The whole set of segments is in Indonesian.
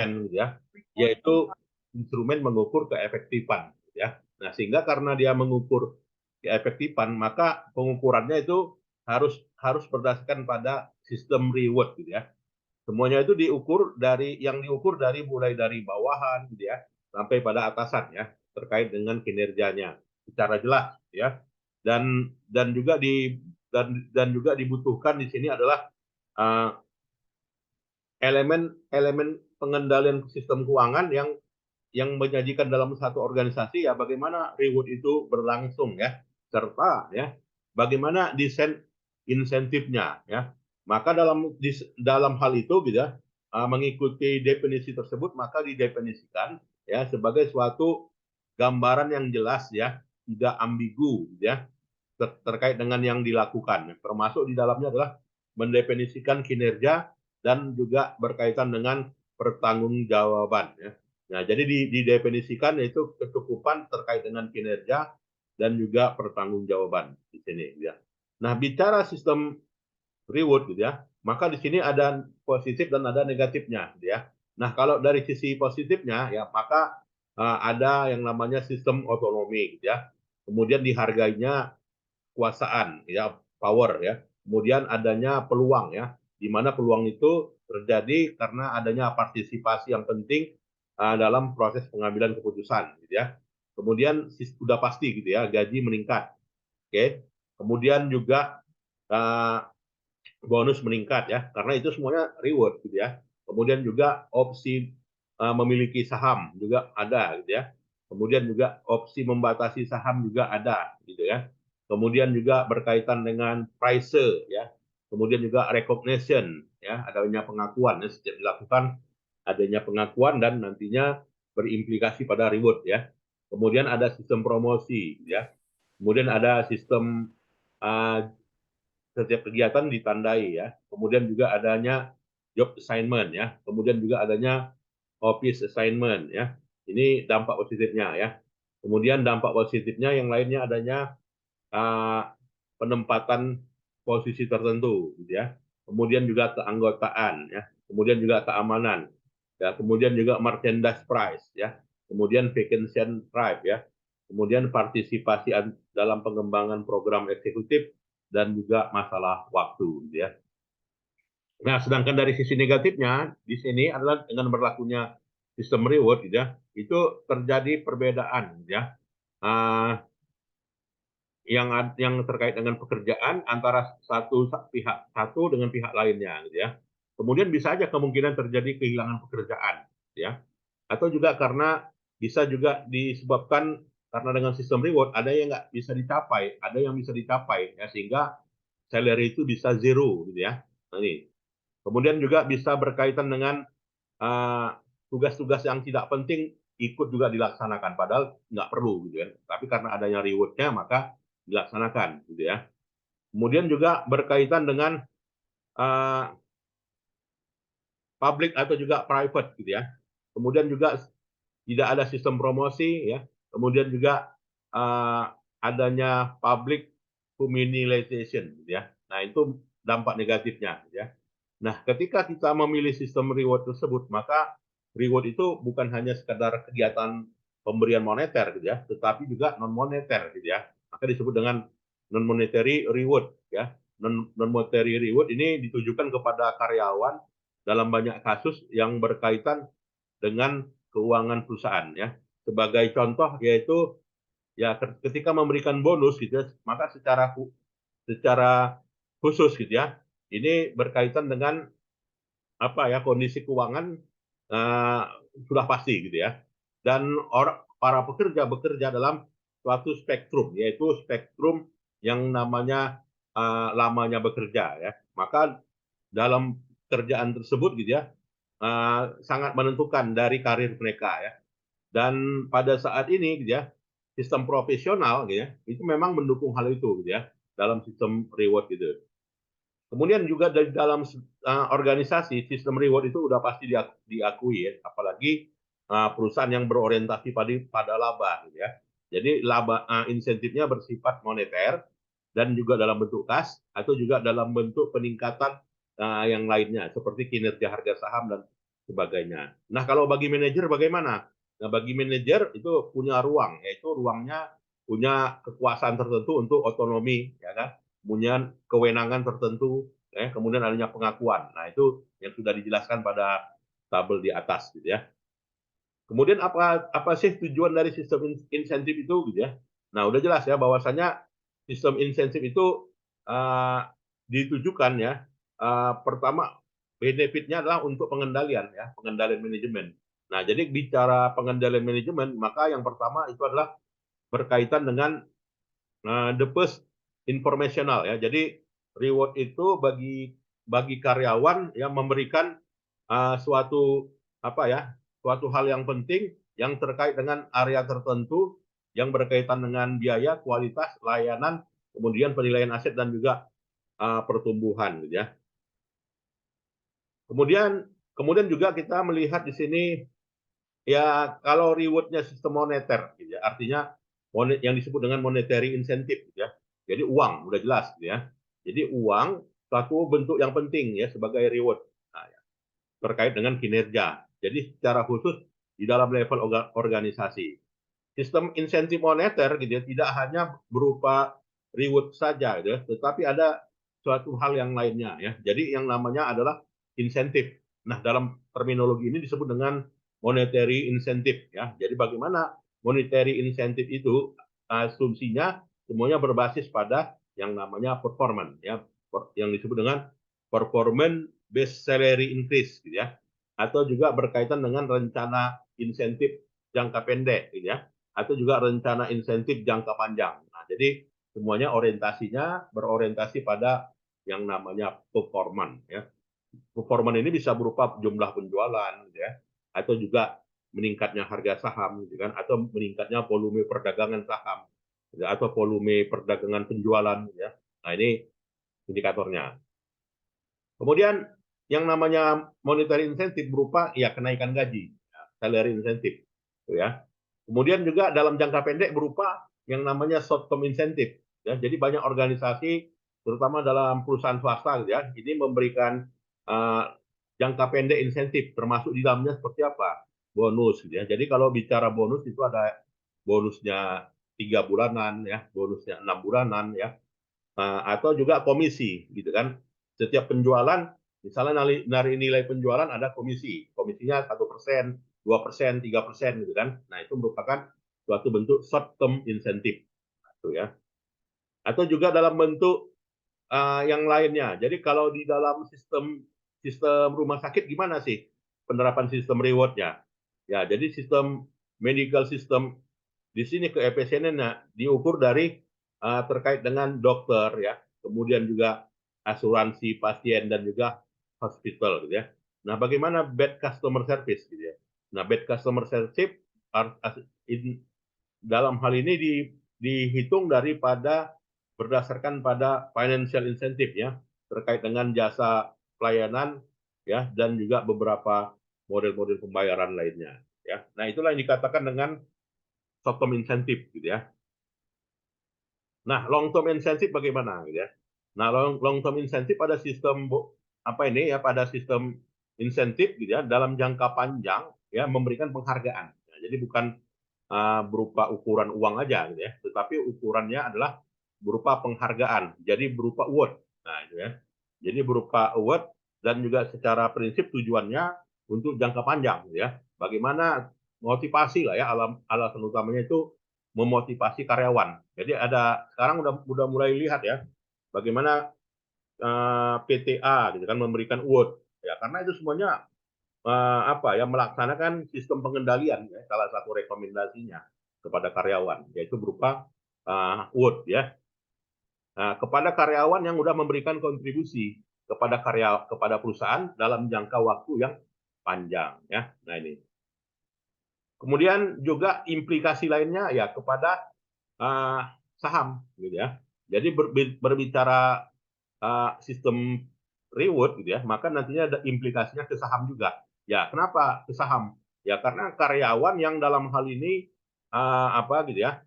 gitu ya, yaitu instrumen mengukur keefektifan, gitu ya. Nah, sehingga karena dia mengukur keefektifan, maka pengukurannya itu harus berdasarkan pada sistem reward, gitu ya. Semuanya itu diukur dari mulai dari bawahan, gitu ya, sampai pada atasan ya, terkait dengan kinerjanya secara jelas, ya. Dan juga juga dibutuhkan di sini adalah uh, elemen pengendalian sistem keuangan yang menyajikan dalam satu organisasi ya bagaimana reward itu berlangsung ya, serta ya bagaimana desain insentifnya ya. Maka dalam hal itu gitu ya, mengikuti definisi tersebut maka didefinisikan ya sebagai suatu gambaran yang jelas ya, tidak ambigu gitu ya, terkait dengan yang dilakukan. Termasuk di dalamnya adalah mendefinisikan kinerja dan juga berkaitan dengan pertanggungjawaban ya. Nah, jadi didefinisikan yaitu kecukupan terkait dengan kinerja dan juga pertanggungjawaban di sini ya. Nah, bicara sistem reward gitu ya, maka di sini ada positif dan ada negatifnya gitu ya. Nah, kalau dari sisi positifnya ya maka ada yang namanya sistem otonomi gitu ya. Kemudian dihargainya kekuasaan ya, power ya. Kemudian adanya peluang ya, di mana peluang itu terjadi karena adanya partisipasi yang penting dalam proses pengambilan keputusan gitu ya. Kemudian sudah pasti gitu ya, gaji meningkat. Oke. Kemudian juga uh, bonus meningkat ya, karena itu semuanya reward gitu ya. Kemudian juga opsi memiliki saham juga ada gitu ya. Kemudian juga opsi membatasi saham juga ada gitu ya. Kemudian juga berkaitan dengan price ya. Kemudian juga recognition ya, adanya pengakuan ya, setiap dilakukan adanya pengakuan dan nantinya berimplikasi pada reward ya. Kemudian ada sistem promosi ya. Kemudian ada sistem uh, setiap kegiatan ditandai ya. Kemudian juga adanya job assignment ya. Kemudian juga adanya office assignment ya. Ini dampak positifnya ya. Kemudian dampak positifnya yang lainnya adanya uh, penempatan posisi tertentu gitu ya. Kemudian juga keanggotaan ya. Kemudian juga keamanan. Ya, kemudian juga merchandise price ya. Kemudian vacation right ya. Kemudian partisipasi dalam pengembangan program eksekutif dan juga masalah waktu gitu ya. Nah, sedangkan dari sisi negatifnya di sini adalah dengan berlakunya sistem reward gitu ya, itu terjadi perbedaan gitu ya. Uh, yang terkait dengan pekerjaan antara pihak satu dengan pihak lainnya gitu ya. Kemudian bisa aja kemungkinan terjadi kehilangan pekerjaan gitu ya. Atau juga karena bisa juga disebabkan karena dengan sistem reward ada yang nggak bisa dicapai, ada yang bisa dicapai ya sehingga salary itu bisa zero gitu ya. Nah, ini. Kemudian juga bisa berkaitan dengan tugas-tugas yang tidak penting ikut juga dilaksanakan padahal nggak perlu gitu ya. Tapi karena adanya rewardnya maka dilaksanakan gitu ya. Kemudian juga berkaitan dengan uh, public atau juga private gitu ya. Kemudian juga tidak ada sistem promosi ya. Kemudian juga adanya public humiliation gitu ya. Nah, itu dampak negatifnya gitu ya. Nah, ketika kita memilih sistem reward tersebut, maka reward itu bukan hanya sekadar kegiatan pemberian moneter gitu ya, tetapi juga non moneter gitu ya. Maka disebut dengan non monetary reward ya. Non monetary reward ini ditujukan kepada karyawan dalam banyak kasus yang berkaitan dengan keuangan perusahaan ya. Sebagai contoh yaitu ya ketika memberikan bonus gitu ya, maka secara khusus gitu ya. Ini berkaitan dengan apa ya kondisi keuangan uh, sudah pasti gitu ya. Dan para pekerja bekerja dalam suatu spektrum yaitu spektrum yang namanya lamanya bekerja ya. Maka dalam kerjaan tersebut gitu ya sangat menentukan dari karir mereka ya. Dan pada saat ini gitu ya sistem profesional gitu ya itu memang mendukung hal itu gitu ya dalam sistem reward gitu. Kemudian juga dari dalam organisasi sistem reward itu udah pasti diakui ya, apalagi perusahaan yang berorientasi pada laba gitu ya. Jadi laba insentifnya bersifat moneter dan juga dalam bentuk kas atau juga dalam bentuk peningkatan yang lainnya seperti kinerja harga saham dan sebagainya. Nah, kalau bagi manajer bagaimana? Nah, bagi manajer itu punya ruang, yaitu ruangnya punya kekuasaan tertentu untuk otonomi, ya kan? Kemudian kewenangan tertentu, ya, kemudian adanya pengakuan. Nah, itu yang sudah dijelaskan pada tabel di atas, gitu ya. Kemudian apa sih tujuan dari sistem insentif itu, gitu ya? Nah, udah jelas ya bahwasanya sistem insentif itu ditujukan ya, pertama benefitnya adalah untuk pengendalian ya, pengendalian manajemen. Nah, jadi bicara pengendalian manajemen, maka yang pertama itu adalah berkaitan dengan the first informational ya. Jadi reward itu bagi karyawan yang memberikan suatu apa ya, suatu hal yang penting yang terkait dengan area tertentu yang berkaitan dengan biaya, kualitas, layanan, kemudian penilaian aset dan juga pertumbuhan gitu ya. Kemudian juga kita melihat di sini ya kalau rewardnya sistem moneter gitu ya, artinya yang disebut dengan monetary incentive gitu ya. Jadi uang udah jelas gitu ya. Jadi uang suatu bentuk yang penting ya sebagai reward. Nah, ya, terkait dengan kinerja. Jadi secara khusus di dalam level organisasi. Sistem insentif moneter gitu ya, tidak hanya berupa reward saja gitu ya, tetapi ada suatu hal yang lainnya ya. Jadi yang namanya adalah insentif. Nah, dalam terminologi ini disebut dengan monetary incentive ya. Jadi bagaimana monetary incentive itu asumsinya semuanya berbasis pada yang namanya performance ya, yang disebut dengan performance based salary increase gitu ya. Atau juga berkaitan dengan rencana insentif jangka pendek gitu ya, atau juga rencana insentif jangka panjang. Nah, jadi semuanya orientasinya berorientasi pada yang namanya performance ya. Performance ini bisa berupa jumlah penjualan gitu ya, atau juga meningkatnya harga saham gitu kan, atau meningkatnya volume perdagangan saham gitu, atau volume perdagangan penjualan gitu ya. Nah, ini indikatornya. Kemudian yang namanya monetary incentive berupa ya kenaikan gaji, ya, salary incentive, gitu ya. Kemudian juga dalam jangka pendek berupa yang namanya short term incentive, ya. Jadi banyak organisasi, terutama dalam perusahaan swasta, gitu ya, ini memberikan uh, jangka pendek insentif, termasuk di dalamnya seperti apa, bonus, gitu ya. Jadi kalau bicara bonus itu ada bonusnya 3 bulanan, ya, bonusnya 6 bulanan, ya, atau juga komisi gitu kan. Setiap penjualan misalnya dari nilai penjualan ada komisinya 1%, 2%, 3% gitu kan. Nah, itu merupakan suatu bentuk short term incentive gitu ya. Atau juga dalam bentuk yang lainnya. Jadi kalau di dalam sistem sistem rumah sakit gimana sih penerapan sistem rewardnya? Ya, jadi sistem medical system di sini keefisienannya diukur dari terkait dengan dokter ya, kemudian juga asuransi pasien dan juga hospital gitu ya. Nah, bagaimana bad customer service gitu ya. Nah, bad customer service dalam hal ini dihitung daripada berdasarkan pada financial incentive ya, terkait dengan jasa pelayanan ya, dan juga beberapa model-model pembayaran lainnya ya. Nah, itulah yang dikatakan dengan short term incentive gitu ya. Nah, long term incentive bagaimana gitu ya? Nah, long term incentive pada sistem apa ini ya, pada sistem insentif gitu ya, dalam jangka panjang ya, memberikan penghargaan. Nah, jadi bukan berupa ukuran uang aja gitu ya, tetapi ukurannya adalah berupa penghargaan. Jadi berupa award. Nah, itu ya. Jadi berupa award dan juga secara prinsip tujuannya untuk jangka panjang gitu ya. Bagaimana motivasi lah ya, alasan utamanya itu memotivasi karyawan. Jadi ada sekarang udah mulai lihat ya bagaimana PTA gitu kan memberikan award ya, karena itu semuanya apa ya, melaksanakan sistem pengendalian ya, salah satu rekomendasinya kepada karyawan yaitu berupa award ya, kepada karyawan yang sudah memberikan kontribusi kepada perusahaan dalam jangka waktu yang panjang ya. Nah, ini kemudian juga implikasi lainnya ya kepada saham gitu ya. Jadi berbicara sistem reward gitu ya, maka nantinya ada implikasinya ke saham juga. Ya, kenapa ke saham? Ya karena karyawan yang dalam hal ini apa gitu ya,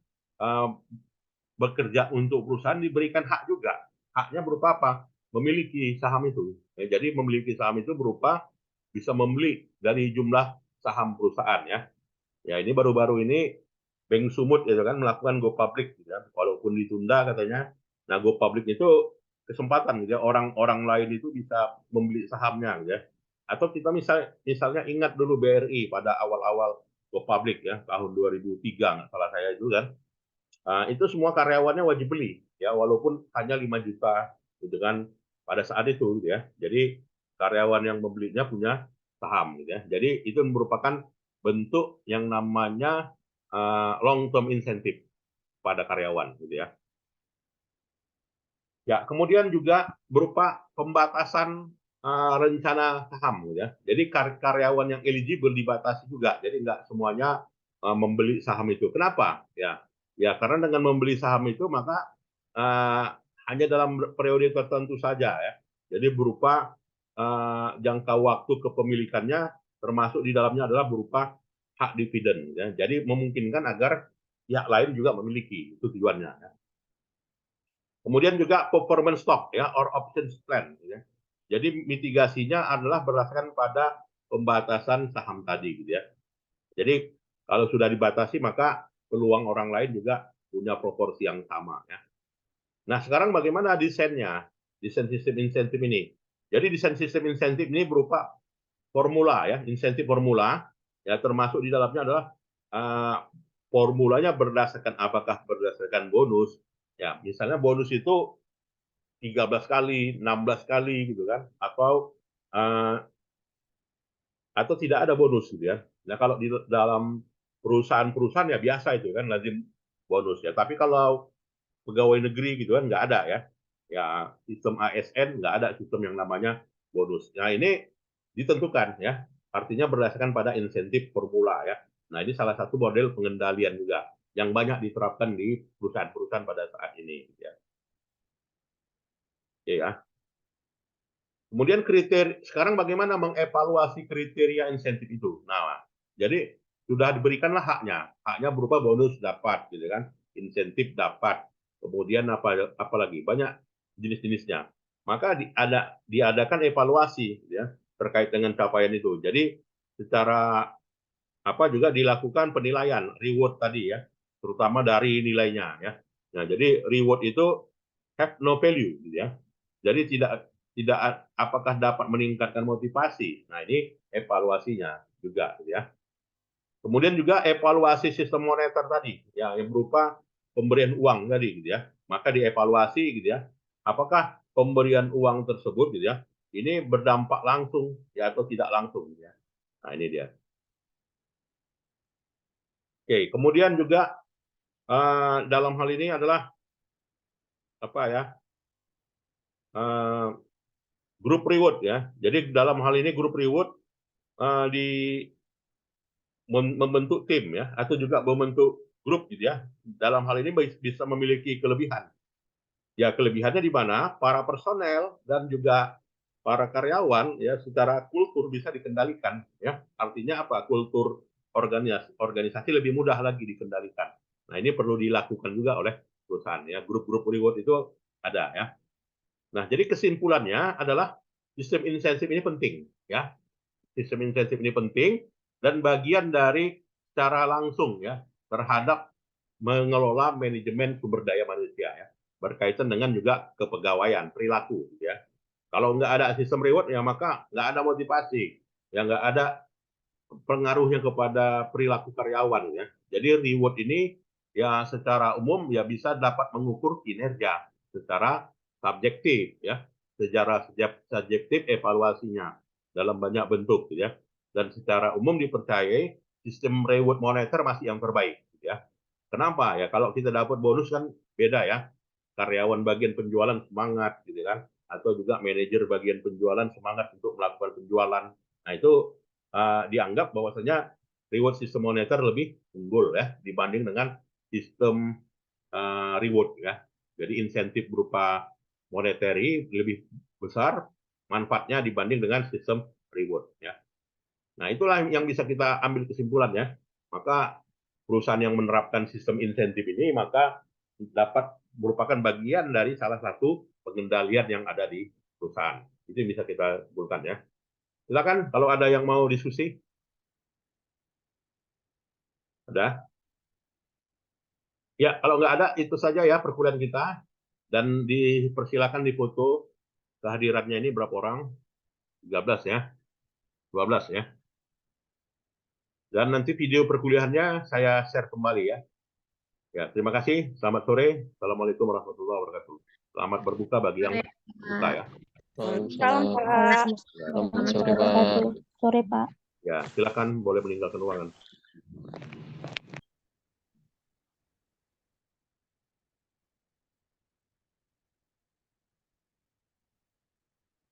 bekerja untuk perusahaan diberikan hak juga. Haknya berupa apa? Memiliki saham itu. Ya, jadi memiliki saham itu berupa bisa membeli dari jumlah saham perusahaan ya. Ya ini baru-baru ini Bank Sumut gitu kan melakukan go public gitu ya. Walaupun ditunda katanya. Nah, go public itu kesempatan gitu ya. Orang-orang lain itu bisa membeli sahamnya gitu ya. Atau kita misalnya ingat dulu BRI pada awal-awal go public ya, tahun 2003 nggak salah saya itu kan. Itu semua karyawannya wajib beli ya, walaupun hanya 5 juta gitu kan pada saat itu gitu ya. Jadi karyawan yang membelinya punya saham gitu ya. Jadi itu merupakan bentuk yang namanya long term incentive pada karyawan gitu ya. Ya, kemudian juga berupa pembatasan rencana saham gitu ya. Jadi karyawan yang eligible dibatasi juga. Jadi nggak semuanya membeli saham itu. Kenapa? Ya karena dengan membeli saham itu maka uh, hanya dalam periode tertentu saja ya. Jadi berupa jangka waktu kepemilikannya termasuk di dalamnya adalah berupa hak dividen ya. Jadi memungkinkan agar pihak lain juga memiliki, itu tujuannya ya. Kemudian juga performance stock ya or options plan ya. Jadi mitigasinya adalah berdasarkan pada pembatasan saham tadi gitu ya. Jadi kalau sudah dibatasi maka peluang orang lain juga punya proporsi yang sama ya. Nah, sekarang bagaimana desainnya? Desain sistem insentif ini. Jadi desain sistem insentif ini berupa formula ya, insentif formula ya, termasuk di dalamnya adalah uh, formulanya berdasarkan apakah berdasarkan bonus ya, misalnya bonus itu 13 kali, 16 kali gitu kan, uh, atau tidak ada bonus gitu ya. Nah, kalau di dalam perusahaan-perusahaan ya biasa itu kan lazim bonus ya. Tapi kalau pegawai negeri gitu kan nggak ada ya. Ya sistem ASN nggak ada sistem yang namanya bonus. Nah, ini ditentukan ya. Artinya berdasarkan pada insentif formula ya. Nah, ini salah satu model pengendalian juga yang banyak diterapkan di perusahaan-perusahaan pada saat ini ya. Oke ya. Kemudian sekarang bagaimana mengevaluasi kriteria insentif itu? Nah, jadi sudah diberikanlah haknya. Haknya berupa bonus dapat gitu kan, insentif dapat. Kemudian apa lagi? Banyak jenis-jenisnya. Maka diadakan evaluasi ya terkait dengan capaian itu. Jadi secara apa juga dilakukan penilaian reward tadi ya, terutama dari nilainya ya. Nah, jadi reward itu have no value gitu ya. Jadi tidak tidak apakah dapat meningkatkan motivasi. Nah, ini evaluasinya juga gitu ya. Kemudian juga evaluasi sistem moneter tadi ya, yang berupa pemberian uang tadi gitu ya. Maka dievaluasi gitu ya. Apakah pemberian uang tersebut gitu ya, ini berdampak langsung ya atau tidak langsung gitu ya. Nah, ini dia. Oke, kemudian juga dalam hal ini adalah apa ya, uh, grup reward ya. Jadi dalam hal ini grup reward di membentuk tim ya, atau juga membentuk grup gitu ya. Dalam hal ini bisa memiliki kelebihan. Ya kelebihannya di mana para personel dan juga para karyawan ya secara kultur bisa dikendalikan ya. Artinya apa? Kultur organisasi lebih mudah lagi dikendalikan. Nah, ini perlu dilakukan juga oleh perusahaan ya. Grup-grup reward itu ada ya. Nah, jadi kesimpulannya adalah sistem insentif ini penting ya. Sistem insentif ini penting dan bagian dari secara langsung ya terhadap mengelola manajemen sumber daya manusia ya, berkaitan dengan juga kepegawaian perilaku ya. Kalau nggak ada sistem reward ya maka nggak ada motivasi ya, nggak ada pengaruhnya kepada perilaku karyawan ya. Jadi reward ini ya secara umum ya bisa dapat mengukur kinerja secara subjektif ya, secara subjektif evaluasinya dalam banyak bentuk ya. Dan secara umum dipercayai sistem reward moneter masih yang terbaik ya. Kenapa ya? Kalau kita dapat bonus kan beda ya. Karyawan bagian penjualan semangat gitu kan, atau juga manajer bagian penjualan semangat untuk melakukan penjualan. Nah, itu dianggap bahwasanya reward sistem moneter lebih unggul ya dibanding dengan sistem reward ya. Jadi insentif berupa monetary lebih besar manfaatnya dibanding dengan sistem reward ya. Nah, itulah yang bisa kita ambil kesimpulan ya. Maka perusahaan yang menerapkan sistem insentif ini maka dapat merupakan bagian dari salah satu pengendalian yang ada di perusahaan. Itu yang bisa kita simpulkan ya. Silakan kalau ada yang mau diskusi. Ada? Ya, kalau nggak ada, itu saja ya perkuliahan kita. Dan dipersilakan difoto kehadirannya ini berapa orang? 13 ya, 12 ya. Dan nanti video perkuliahannya saya share kembali ya. Ya, terima kasih. Selamat sore. Assalamualaikum warahmatullahi wabarakatuh. Selamat berbuka bagi yang buka ya. Salam, Pak. Ya, Selamat sore, Pak. Sore, Pak. ya, silakan boleh meninggalkan ruangan.